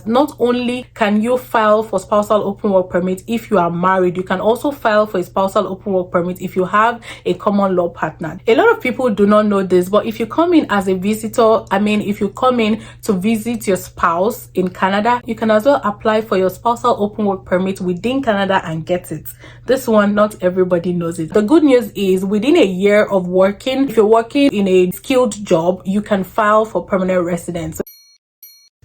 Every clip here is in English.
not only can you file for spousal open work permit if you are married, you can also file for a spousal open work permit if you have a common law partner. A lot of people do not know this, but if you come in as a visitor, if you come in to visit your spouse in Canada, you can as well apply for your spousal open work permit within Canada and get it. This one, not everybody knows it. The good news is within a year of working, if you're working in a skilled job, you can file for permanent residence.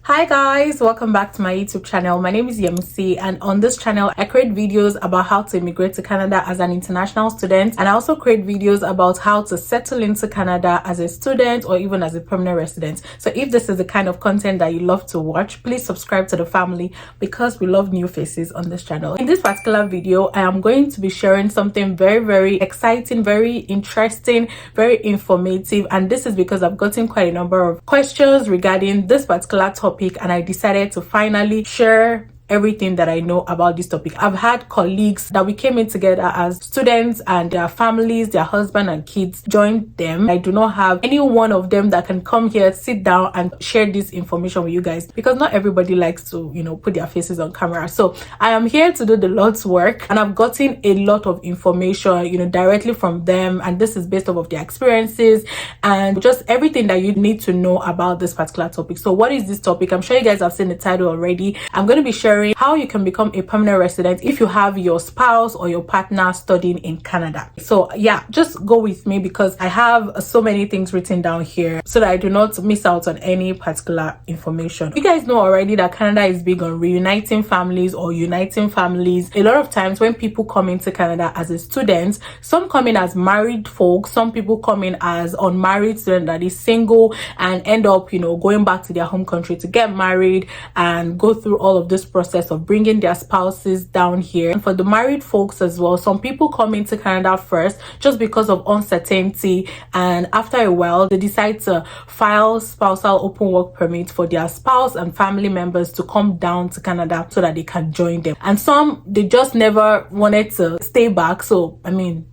Hi guys, welcome back to my YouTube channel. My name is Yemisi, and on this channel I create videos about how to immigrate to Canada as an international student, and I also create videos about how to settle into Canada as a student or even as a permanent resident. So if this is the kind of content that you love to watch, please subscribe to the family because we love new faces on this channel. In this particular video, I am going to be sharing something very exciting, very interesting, very informative, and this is because I've gotten quite a number of questions regarding this particular topic, and I decided to finally share everything that I know about this topic. I've had colleagues that we came in together as students, and their families, their husband and kids joined them. I do not have any one of them that can come here, sit down and share this information with you guys, because not everybody likes to, put their faces on camera. So I am here to do the Lord's work, and I've gotten a lot of information, directly from them, and this is based off of their experiences and just everything that you need to know about this particular topic. So what is this topic? I'm sure you guys have seen the title already. I'm going to be sharing how you can become a permanent resident if you have your spouse or your partner studying in Canada. So yeah, just go with me because I have so many things written down here so that I do not miss out on any particular information. You guys know already that Canada is big on reuniting families or uniting families. A lot of times when people come into Canada as a student, some come in as married folks, some people come in as unmarried student that is single and end up going back to their home country to get married and go through all of this process of bringing their spouses down here. And for the married folks as well, some people come into Canada first just because of uncertainty, and after a while they decide to file spousal open work permit for their spouse and family members to come down to Canada so that they can join them. And some, they just never wanted to stay back, so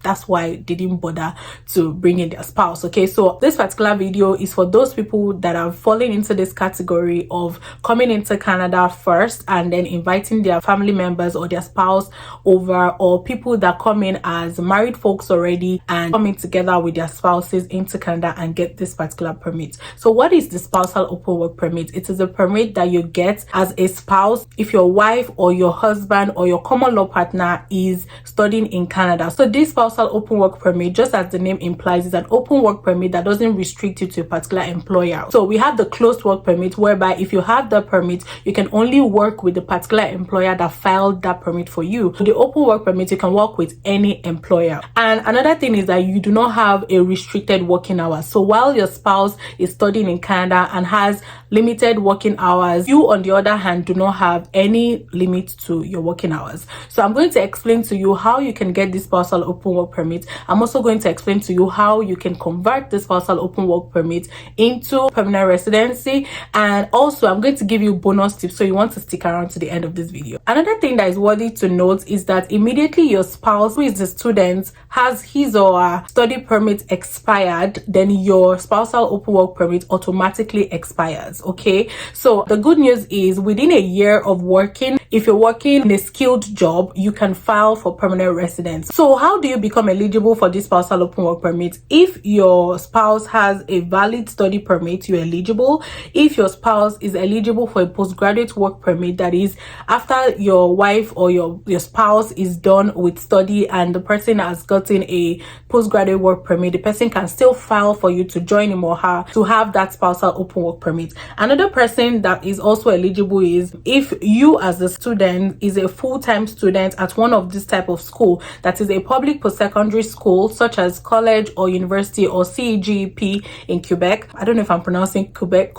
that's why they didn't bother to bring in their spouse. Okay, so this particular video is for those people that are falling into this category of coming into Canada first and then inviting their family members or their spouse over, or people that come in as married folks already and coming together with their spouses into Canada and get this particular permit. So what is the spousal open work permit? It is a permit that you get as a spouse if your wife or your husband or your common law partner is studying in Canada. So this spousal open work permit, just as the name implies, is an open work permit that doesn't restrict you to a particular employer. So we have the closed work permit, whereby if you have the permit, you can only work with the particular employer that filed that permit for you. So the open work permit, you can work with any employer. And another thing is that you do not have a restricted working hours. So while your spouse is studying in Canada and has limited working hours, you on the other hand do not have any limit to your working hours. So I'm going to explain to you how you can get this spousal open work permit. I'm also going to explain to you how you can convert this spousal open work permit into permanent residency, and also I'm going to give you bonus tips, so you want to stick around to the end of this video. Another thing that is worthy to note is that immediately your spouse, who is the student, has his or her study permit expired, then your spousal open work permit automatically expires. Okay, so the good news is within a year of working, if you're working in a skilled job, you can file for permanent residence. So how do you become eligible for this spousal open work permit? If your spouse has a valid study permit, you're eligible. If your spouse is eligible for a postgraduate work permit, that is after your wife or your spouse is done with study and the person has gotten a postgraduate work permit, the person can still file for you to join him or her to have that spousal open work permit. Another person that is also eligible is if you as a student is a full-time student at one of this type of school, that is a public post-secondary school such as college or university or CEGP in Quebec. I don't know if I'm pronouncing Quebec.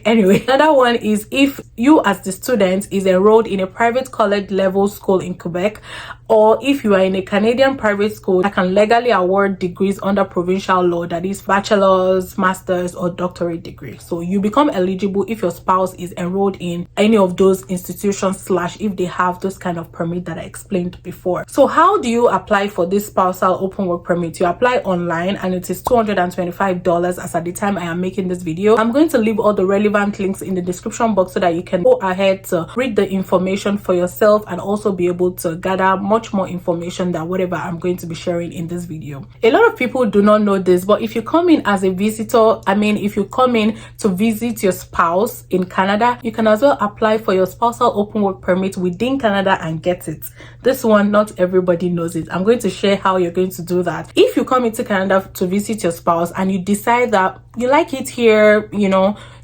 Anyway, another one is if you as the student is enrolled in a private college level school in Quebec, or if you are in a Canadian private school that can legally award degrees under provincial law, that is bachelor's, master's, or doctorate degree. So you become eligible if your spouse is enrolled in any of those institutions / if they have those kind of permit that I explained before. So how do you apply for this spousal open work permit? You apply online and it is $225 as at the time I am making this video. I'm going to leave all the relevant links in the description box so that you can go ahead to read the information for yourself and also be able to gather much more information than whatever I'm going to be sharing in this video. A lot of people do not know this, but if you come in as a visitor, if you come in to visit your spouse in Canada, you can as well apply for your spousal open work permit within Canada and get it. This one, not everybody knows it. I'm going to share how you're going to do that. If you come into Canada to visit your spouse and you decide that you like it here,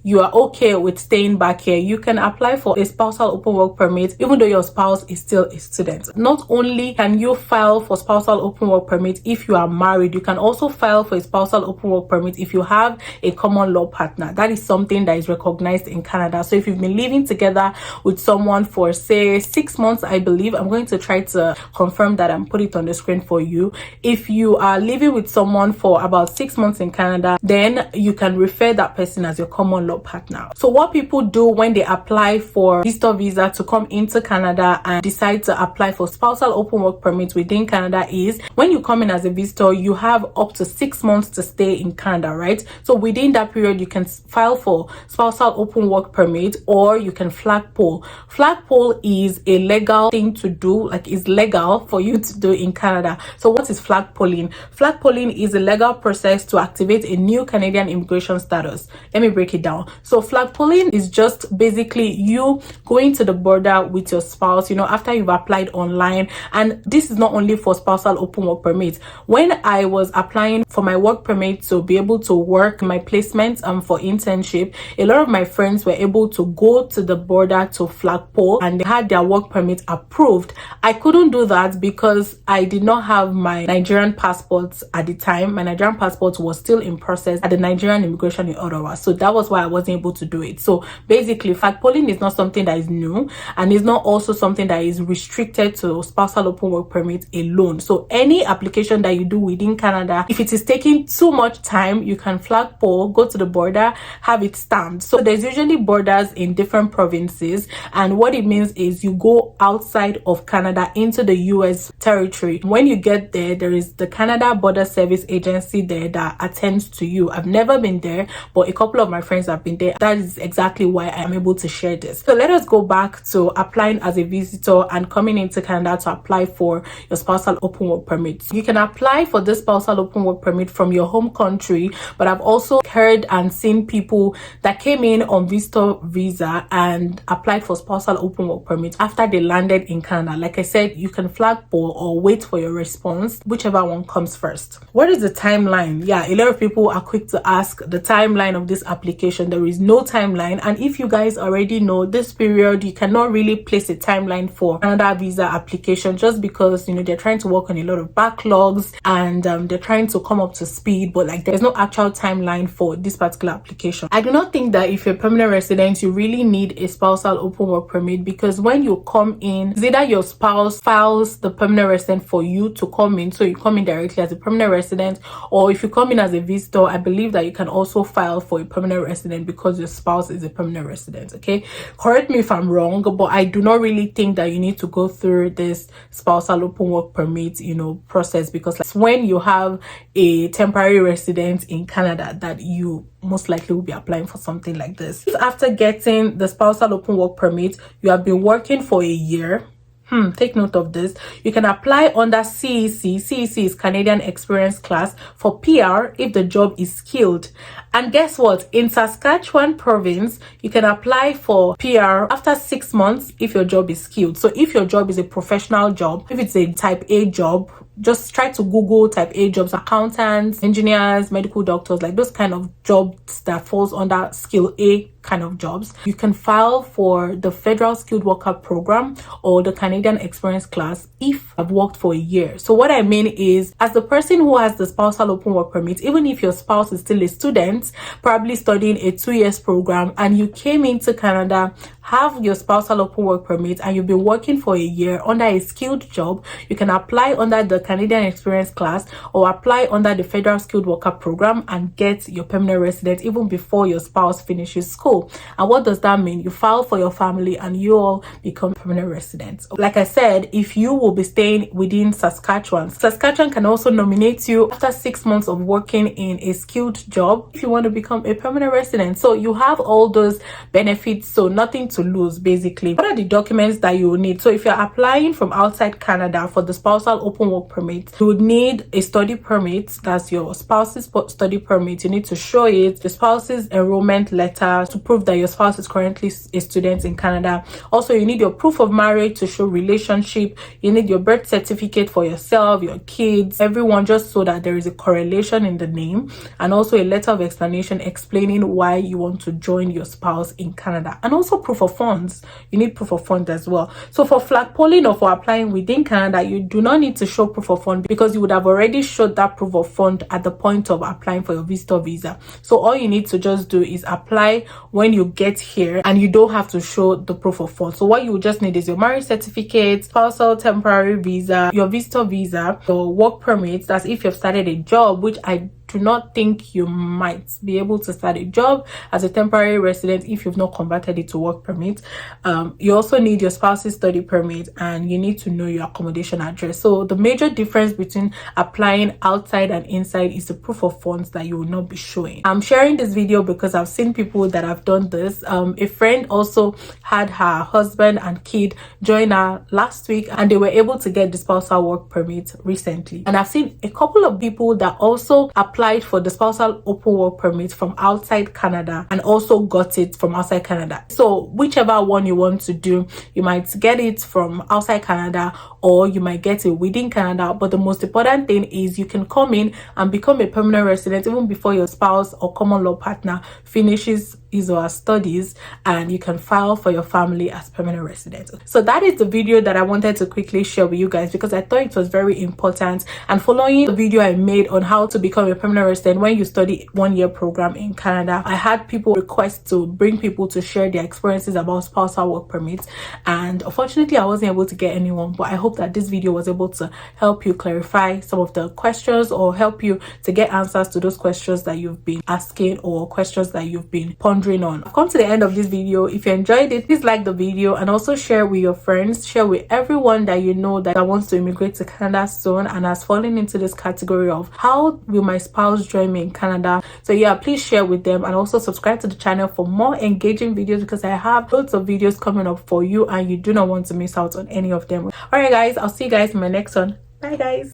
you are okay with staying back here, you can apply for a spousal open work permit even though your spouse is still a student. Not only can you file for spousal open work permit if you are married, you can also file for a spousal open work permit if you have a common law partner. That is something that is recognized in Canada. So if you've been living together with someone for say 6 months, I believe, I'm going to try to confirm that and put it on the screen for you. If you are living with someone for about 6 months in Canada, then you can refer that person as your common law partner. So what people do when they apply for visitor visa to come into Canada and decide to apply for spousal open work permit within Canada is, when you come in as a visitor, you have up to 6 months to stay in Canada, right? So within that period, you can file for spousal open work permit, or you can flagpole. Flagpole is a legal thing to do, like it's legal for you to do in Canada. So what is flagpoling? Flagpoling is a legal process to activate a new Canadian immigration status. Let me break it down. So flagpoling is just basically you going to the border with your spouse, after you've applied online. And this is not only for spousal open work permit. When I was applying for my work permit to be able to work my placement for internship, a lot of my friends were able to go to the border to flagpole and they had their work permit approved. I couldn't do that because I did not have my Nigerian passport at the time. My Nigerian passport was still in process at the Nigerian immigration in Ottawa. So that was why I wasn't able to do it. So basically, flagpoling is not something that is new, and is not also something that is restricted to spousal open work permit alone. So any application that you do within Canada, if it is taking too much time, you can flagpole, go to the border, have it stamped. So there's usually borders in different provinces, and what it means is you go outside of Canada into the US territory. When you get there, there is the Canada Border Service Agency there that attends to you. I've never been there, but a couple of my friends have been there. That is exactly why I am able to share this. So let us go back to applying as a visitor and coming into Canada to apply for your spousal open work permit. You can apply for this spousal open work permit from your home country, but I've also heard and seen people that came in on visitor visa and applied for spousal open work permit after they landed in Canada. Like I said, you can flagpole or wait for your response, whichever one comes first. What is the timeline? Yeah, a lot of people are quick to ask the timeline of this application. There is no timeline, and if you guys already know this period, you cannot really place a timeline for Canada visa application, just because they're trying to work on a lot of backlogs and they're trying to come up to speed, but there's no actual timeline for this particular application. I do not think that if you're a permanent resident, you really need a spousal open work permit, because when you come in, it's either your spouse files the permanent resident for you to come in, so you come in directly as a permanent resident, or if you come in as a visitor, I believe that you can also file for a permanent resident because your spouse is a permanent resident. Okay, correct me if I'm wrong, but I do not really think that you need to go through this spousal open work permit process, because when you have a temporary residence in Canada, that you most likely will be applying for something like this. After getting the spousal open work permit, you have been working for a year. Take note of this. You can apply under CEC. CEC is Canadian Experience Class for PR if the job is skilled. And guess what? In Saskatchewan province, you can apply for PR after 6 months if your job is skilled. So if your job is a professional job, if it's a type A job, just try to Google type A jobs, accountants, engineers, medical doctors, like those kind of jobs that falls under skill A kind of jobs. You can file for the Federal Skilled Worker Program or the Canadian Experience Class if I've worked for a year. So what I mean is, as the person who has the spousal open work permit, even if your spouse is still a student, probably studying a 2 years program, and you came into Canada have your spousal open work permit and you've been working for a year under a skilled job, you can apply under the Canadian Experience class or apply under the Federal Skilled Worker Program and get your permanent resident even before your spouse finishes school. And what does that mean? You file for your family and you all become permanent residents. Like I said, if you will be staying within Saskatchewan can also nominate you after 6 months of working in a skilled job if you want to become a permanent resident. So you have all those benefits, so nothing to lose basically. What are the documents that you will need? So if you're applying from outside Canada for the spousal open work permit, you would need a study permit. That's your spouse's study permit. You need to show it, the spouse's enrollment letter to prove that your spouse is currently a student in Canada. Also, you need your proof of marriage to show relationship. You need your birth certificate for yourself, your kids, everyone, just so that there is a correlation in the name, and also a letter of explanation explaining why you want to join your spouse in Canada, and also proof of funds. You need proof of funds as well. So for flagpoling or for applying within Canada, you do not need to show proof of fund because you would have already showed that proof of fund at the point of applying for your visitor visa. So all you need to just do is apply when you get here, and you don't have to show the proof of fund. So what you just need is your marriage certificate, spousal temporary visa, your visitor visa, your work permit. That's if you've started a job, which I do not think you might be able to start a job as a temporary resident if you've not converted it to work permit. You also need your spouse's study permit, and you need to know your accommodation address. So the major difference between applying outside and inside is the proof of funds that you will not be showing. I'm sharing this video because I've seen people that have done this. A friend also had her husband and kid join her last week, and they were able to get the spousal work permit recently. And I've seen a couple of people that also applied for the spousal open work permit from outside Canada and also got it from outside Canada. So whichever one you want to do, you might get it from outside Canada or you might get it within Canada. But the most important thing is you can come in and become a permanent resident even before your spouse or common law partner finishes his or her studies, and you can file for your family as permanent residents. So that is the video that I wanted to quickly share with you guys because I thought it was very important. And following the video I made on how to become a permanent resident when you study 1-year program in Canada, I had people request to bring people to share their experiences about spousal work permits, and unfortunately I wasn't able to get anyone. But I hope that this video was able to help you clarify some of the questions or help you to get answers to those questions that you've been asking or questions that you've been pondering on. I've come to the end of this video. If you enjoyed it, please like the video and also share with your friends, share with everyone that you know that wants to immigrate to Canada soon and has fallen into this category of how will my spouse join me in Canada. So yeah, please share with them and also subscribe to the channel for more engaging videos because I have loads of videos coming up for you and you do not want to miss out on any of them. All right guys, I'll see you guys in my next one. Bye guys.